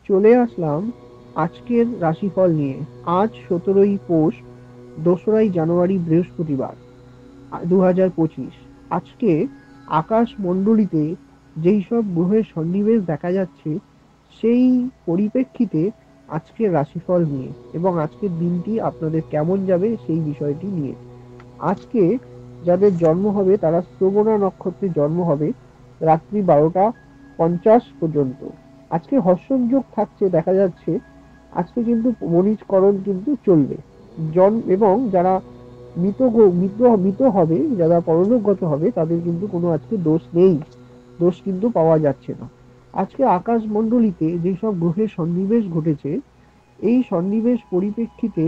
চলে আসলাম আজকের রাশিফল নিয়ে। আজ 17ই পৌষ, 2রা জানুয়ারি, বৃহস্পতিবার, 2025। আজকে আকাশ মণ্ডলীতে যেই সব গ্রহের সন্নিবেশ দেখা যাচ্ছে, সেই পরিপ্রেক্ষিতে আজকের রাশিফল নিয়ে এবং আজকের দিনটি আপনাদের কেমন যাবে সেই বিষয়টি নিয়ে। আজকে যাদের জন্ম হবে তারা শ্রবণা নক্ষত্রে জন্ম হবে রাত্রি 12টা 50 পর্যন্ত। আজকে হর্ষণ যোগ থাকছে, দেখা যাচ্ছে আজকে কিন্তু মরিচকরণ কিন্তু চলবে। এবং যারা মৃত হবে, যারা পরলোকগত হবে, তাদের কিন্তু কোনো আজকে দোষ নেই, দোষ কিন্তু পাওয়া যাচ্ছে না। আজকে আকাশ মণ্ডলীতে যেসব গ্রহের সন্নিবেশ ঘটেছে, এই সন্নিবেশ পরিপ্রেক্ষিতে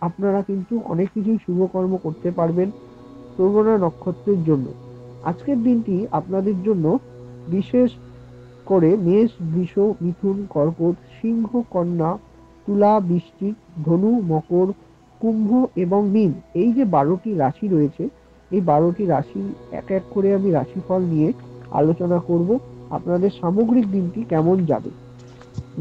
আপনারা কিন্তু অনেক কিছুই শুভকর্ম করতে পারবেন শ্রবণা নক্ষত্রের জন্য। আজকের দিনটি আপনাদের জন্য বিশেষ করে মেষ, বৃষ, মিথুন, কর্কট, সিংহ, কন্যা, তুলা, বৃশ্চিক, ধনু, মকর, কুম্ভ এবং মীন, এই যে 12টি রাশি রয়েছে, এই 12টি রাশি এক এক করে আমি রাশিফল নিয়ে আলোচনা করব। আপনাদের সামগ্রিক দিনটি কেমন যাবে।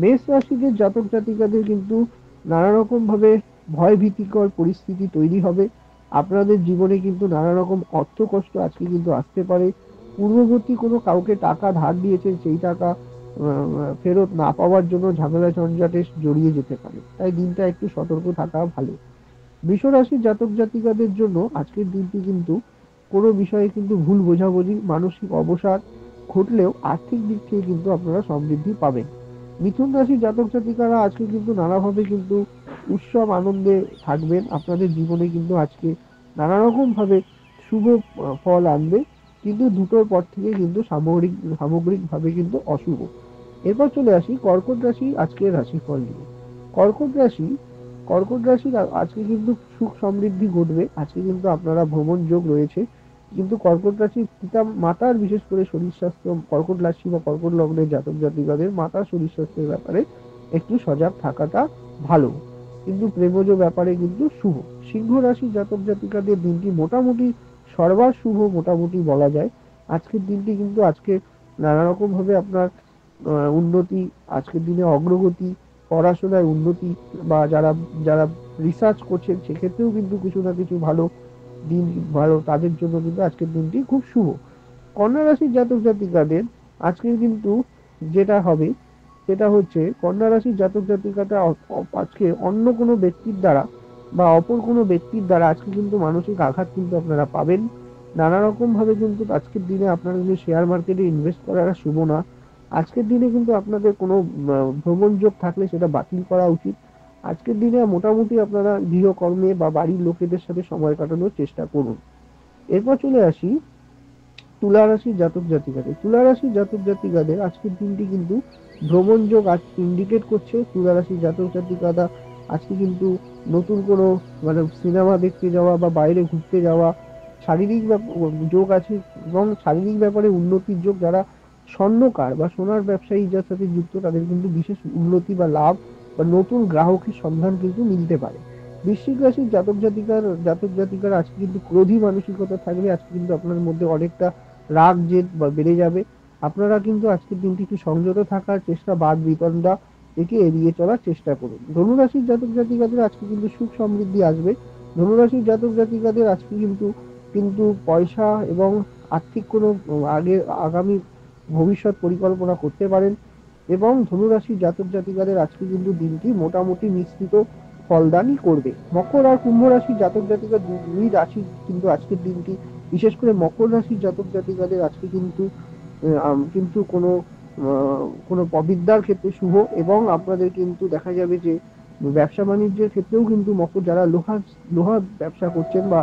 মেষ রাশিদের জাতক জাতিকাদের কিন্তু নানা রকম ভাবে ভয় ভীতিকর পরিস্থিতি তৈরি হবে। আপনাদের জীবনে কিন্তু নানা রকম অর্থ কষ্ট আজকে কিন্তু আসতে পারে। পূর্ববর্তী কোনো কাউকে টাকা ধার দিয়েছেন, সেই টাকা ফেরত না পাওয়ার জন্য ঝামেলা ঝঞ্ঝাটে জড়িয়ে যেতে পারে, তাই দিনটা একটু সতর্ক থাকা ভালো। বৃষ রাশির জাতক জাতিকাদের জন্য আজকের দিনটি কিন্তু কোনো বিষয়ে কিন্তু ভুল বোঝাবুঝি, মানসিক অবসাদ ঘটলেও আর্থিক দিক থেকে কিন্তু আপনারা সমৃদ্ধি পাবেন। মিথুন রাশির জাতক জাতিকারা আজকে কিন্তু নানাভাবে কিন্তু উৎসব আনন্দে থাকবেন। আপনাদের জীবনে কিন্তু আজকে নানা রকম ভাবে শুভ ফল আনবে, কিন্তু দুটোর পর থেকে কিন্তু সামগ্রিকভাবে কিন্তু অশুভ। এরপর চলে আসি কর্কট রাশি আজকের রাশিফল নিয়ে। কর্কট রাশি কর্কট রাশির আজকে কিন্তু সুখ সমৃদ্ধি ঘটবে। আজকে কিন্তু আপনারা ভ্রমণ যোগ রয়েছে, কিন্তু কর্কট রাশির পিতা মাতার বিশেষ করে শরীর স্বাস্থ্য, কর্কট রাশি বা কর্কট লগ্নের জাতক জাতিকাদের মাতার শরীর স্বাস্থ্যের ব্যাপারে একটু সজাগ থাকাটা ভালো, কিন্তু প্রেমজ ব্যাপারে কিন্তু শুভ। সিংহ রাশির জাতক জাতিকাদের দিনটি মোটামুটি সর্বার শুভ মোটামুটি বলা যায়। আজকের দিনটি কিন্তু আজকে নানা রকম ভাবে আপনার উন্নতি, আজকের দিনে অগ্রগতি, পড়াশোনায় উন্নতি, বা যারা যারা রিসার্চ করছেন সেক্ষেত্রেও কিন্তু কিছু না কিছু ভালো দিন, ভালো তাদের জন্য কিন্তু আজকের দিনটি খুব শুভ। কন্যা রাশির জাতক জাতিকাদের আজকে কিন্তু যেটা হবে সেটা হচ্ছে, কন্যা রাশির জাতক জাতিকাটা আজকে অন্য কোনো ব্যক্তির দ্বারা বা অপর কোনো ব্যক্তির দ্বারা আজকে কিন্তু মানসিক আঘাত কিন্তু আপনারা পাবেন। নানা রকম ভাবে কিন্তু আজকের দিনে আপনারা কিন্তু শেয়ার মার্কেটে ইনভেস্ট করাটা শুভ না। আজকের দিনে কিন্তু আপনাদের কোনো ভ্রমণ যোগ থাকলে সেটা বাতিল করা উচিত। আজকের দিনে মোটামুটি আপনারা গৃহকর্মে বা বাড়ির লোকেদের সাথে সময় কাটানোর চেষ্টা করুন। এরপর চলে আসি তুলা রাশির জাতক জাতিকাদের। তুলা রাশির জাতক জাতিকাদের আজকের দিনটি কিন্তু ভ্রমণ যোগ আজ ইন্ডিকেট করছে। তুলা রাশির জাতক জাতিকারা আজকে কিন্তু নতুন কোনো মানে সিনেমা দেখতে যাওয়া বা বাইরে ঘুরতে যাওয়া, শারীরিক যোগ আছে এবং শারীরিক ব্যাপারে উন্নতির যোগ। যারা স্বর্ণকার বা সোনার ব্যবসায়ী যার সাথে যুক্ত, তাদের কিন্তু বিশেষ উন্নতি বা লাভ বা নতুন গ্রাহকের সন্ধান কিন্তু মিলতে পারে। বৃশ্চিক রাশির জাতক জাতিকার আজকে কিন্তু ক্রোধী মানসিকতা থাকবে। আজকে কিন্তু আপনার মধ্যে অনেকটা রাগ জেদ বা বেড়ে যাবে। আপনারা কিন্তু আজকের দিনটি একটু সংযত থাকার চেষ্টা, বাদ বিতণ্ডা একে এড়িয়ে চলার চেষ্টা করুন। ধনুরাশির জাতক জাতিকাদের আজকে কিন্তু সুখ সমৃদ্ধি আসবে। ধনুরাশির জাতক জাতিকাদের আজকে কিন্তু কিন্তু পয়সা এবং আর্থিক কোনো আগামী ভবিষ্যৎ পরিকল্পনা করতে পারেন। এবং ধনুরাশির জাতক জাতিকাদের আজকে কিন্তু দিনটি মোটামুটি মিশ্রিত ফলদানই করবে। মকর আর কুম্ভ রাশির জাতক জাতিকা দুই রাশি কিন্তু আজকের দিনটি, বিশেষ করে মকর রাশির জাতক জাতিকাদের আজকে কিন্তু কিন্তু কোনো বিদ্যার ক্ষেত্রে শুভ, এবং আপনাদের কিন্তু দেখা যাবে যে ব্যবসা বাণিজ্যের ক্ষেত্রেও কিন্তু মকর, যারা লোহার ব্যবসা করছেন বা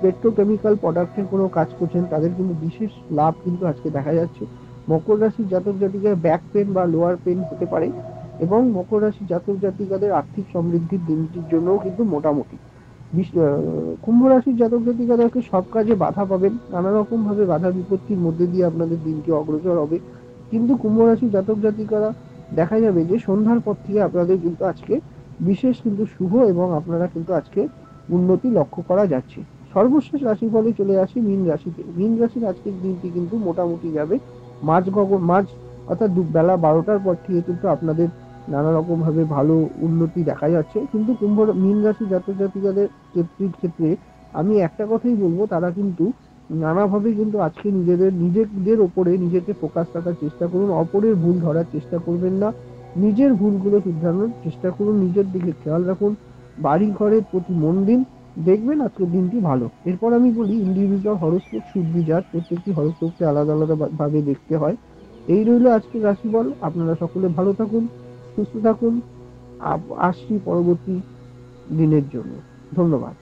পেট্রোকেমিক্যাল প্রোডাক্টের কোনো কাজ করছেন, তাদের কিন্তু বিশেষ লাভ কিন্তু আজকে দেখা যাচ্ছে। মকর রাশির জাতক জাতিকার ব্যাক পেন বা লোয়ার পেন হতে পারে, এবং মকর রাশির জাতক জাতিকাদের আর্থিক সমৃদ্ধির দিনটির জন্যও কিন্তু মোটামুটি। কুম্ভ রাশির জাতক জাতিকাদেরকে সব কাজে বাধা পাবেন, নানা রকম ভাবে বাধা বিপত্তির মধ্যে দিয়ে আপনাদের দিনটি অগ্রসর হবে। কিন্তু কুম্ভ রাশির জাতক জাতিকারা দেখা যাবে যে সন্ধ্যার পর থেকে আপনাদের কিন্তু আজকে বিশেষ কিন্তু শুভ, এবং আপনারা কিন্তু আজকে উন্নতি লক্ষ্য করা যাচ্ছে। সর্বশেষ রাশিফলে চলে আসি মীন রাশিতে। মীন রাশির আজকের দিনটি কিন্তু মোটামুটি যাবে মাঝ অর্থাৎ বেলা 12টার পর থেকে কিন্তু আপনাদের নানা রকম ভাবে ভালো উন্নতি দেখা যাচ্ছে। কিন্তু মীন রাশি জাতক জাতিকাদের ক্ষেত্রে আমি একটা কথাই বলবো, তারা কিন্তু নানাভাবে কিন্তু আজকে নিজেদের ওপরে নিজেকে ফোকাস রাখার চেষ্টা করুন, অপরের ভুল ধরার চেষ্টা করবেন না, নিজের ভুলগুলো শুধরানোর চেষ্টা করুন, নিজের দিকে খেয়াল রাখুন, বাড়ি ঘরের প্রতি মন দিন, দেখবেন আজকের দিনটি ভালো। এরপর আমি বলি ইন্ডিভিজুয়াল হরোস্কোপ সুবিজাত, প্রত্যেকটি হরোস্কোপকে আলাদা আলাদা ভাবে দেখতে হয়। এই রইল আজকের রাশিফল। আপনারা সকলে ভালো থাকুন, সুস্থ থাকুন। আসছি পরবর্তী দিনের জন্য। ধন্যবাদ।